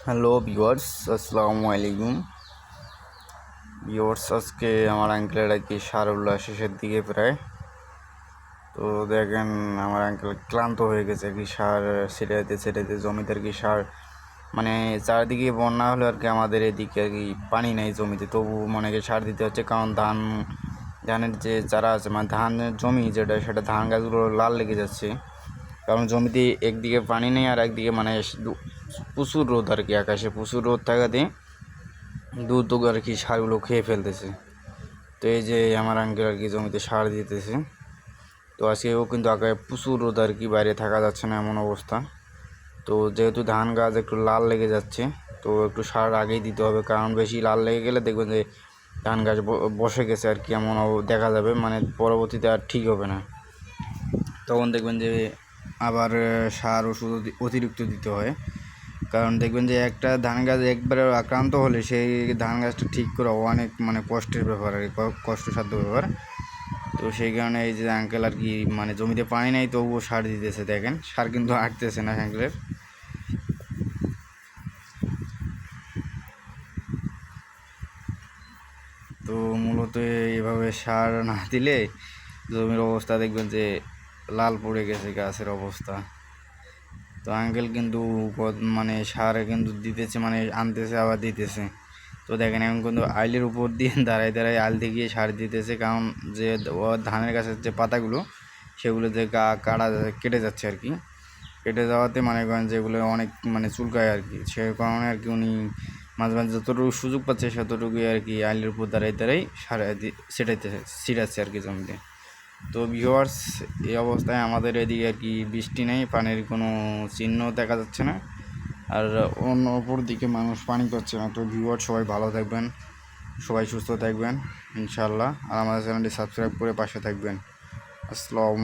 Hello viewers, আসসালামু আলাইকুম। Viewers, আজকে আমার আঙ্কেলের আর কি সার উল্লাস শেষের দিকে প্রায়। তো দেখেন আমার আঙ্কেল ক্লান্ত হয়ে গেছে আর কি সার ছেটাইতে ছেটাইতে জমিতে আর কি সার, মানে চারদিকে বন্যা হলে আর কি আমাদের এদিকে আর কি পানি নেই জমিতে, তবু মনে হয় সার দিতে হচ্ছে, কারণ ধানের যে চারা আছে, মানে ধানের জমি যেটা, সেটা ধান গাছগুলো লাল লেগে যাচ্ছে, কারণ জমিতে একদিকে পানি নেই আর একদিকে মানে প্রচুর রোদ আর কি, আকাশে প্রচুর রোদ থাকাতে দুধ আর কি সারগুলো খেয়ে ফেলতেছে। তো এই যে আমার আঙ্কেল আর কি জমিতে সার দিতেছে। তো আজকেও কিন্তু আগে প্রচুর রোদ আর কি, বাইরে থাকা যাচ্ছে না এমন অবস্থা। তো যেহেতু ধান গাছ একটু লাল লেগে যাচ্ছে, তো একটু সার আগেই দিতে হবে, কারণ বেশি লাল লেগে গেলে দেখবেন যে ধান গাছ বসে গেছে আর কি, এমন দেখা যাবে, মানে পরবর্তীতে আর ঠিক হবে না। তখন দেখবেন যে আবার সার ওষুধ অতিরিক্ত দিতে হয়, কারণ দেখবেন যে একটা ধান গাছ একবারে আক্রান্ত হলে সেই ধান গাছটা ঠিক করা অনেক মানে কষ্টের ব্যাপার আর কি, কষ্টসাধ্য ব্যাপার। তো সেই কারণে এই যে আঙ্কেল আর কি মানে জমিতে পানি নেই তবুও সার দিতেছে, দেখেন সার কিন্তু আটতেছে না আঙ্কেলের। তো মূলত এইভাবে সার না দিলে জমির অবস্থা দেখবেন যে লাল পড়ে গেছে গাছের অবস্থা। তো আঙ্কেল কিন্তু মানে সার কিন্তু দিতেছে, মানে আনতেছে আবার দিতেছে। তো দেখেন এখন কিন্তু আইলের উপর দিয়ে দাঁড়ায় দাঁড়ায় আইল দিয়ে গিয়ে সার দিতেছে, কারণ যে ধানের গাছের যে পাতাগুলো সেগুলো যে কাটা কেটে যাচ্ছে আর কি, কেটে যাওয়াতে মানে করেন যেগুলো অনেক মানে চুলকায় আর কি, সে কারণে আর কি উনি মাঝে মাঝে যতটুকু সুযোগ পাচ্ছে ততটুকুই আর কি আইলের উপর দাঁড়াই দাঁড়াই সার ছিটাচ্ছে আর কি জমিতে। তো ভিউয়ার্স, এই অবস্থায় আমাদের এদিকে আর কি বৃষ্টি নেই, পানির কোনো চিহ্ন দেখা যাচ্ছে না, আর অন্য অপর দিকে মানুষ পানি পাচ্ছে না। তো ভিউয়ার্স, সবাই ভালো থাকবেন, সবাই সুস্থ থাকবেন ইনশাআল্লাহ, আর আমাদের চ্যানেলটি সাবস্ক্রাইব করে পাশে থাকবেন। আসসালাম।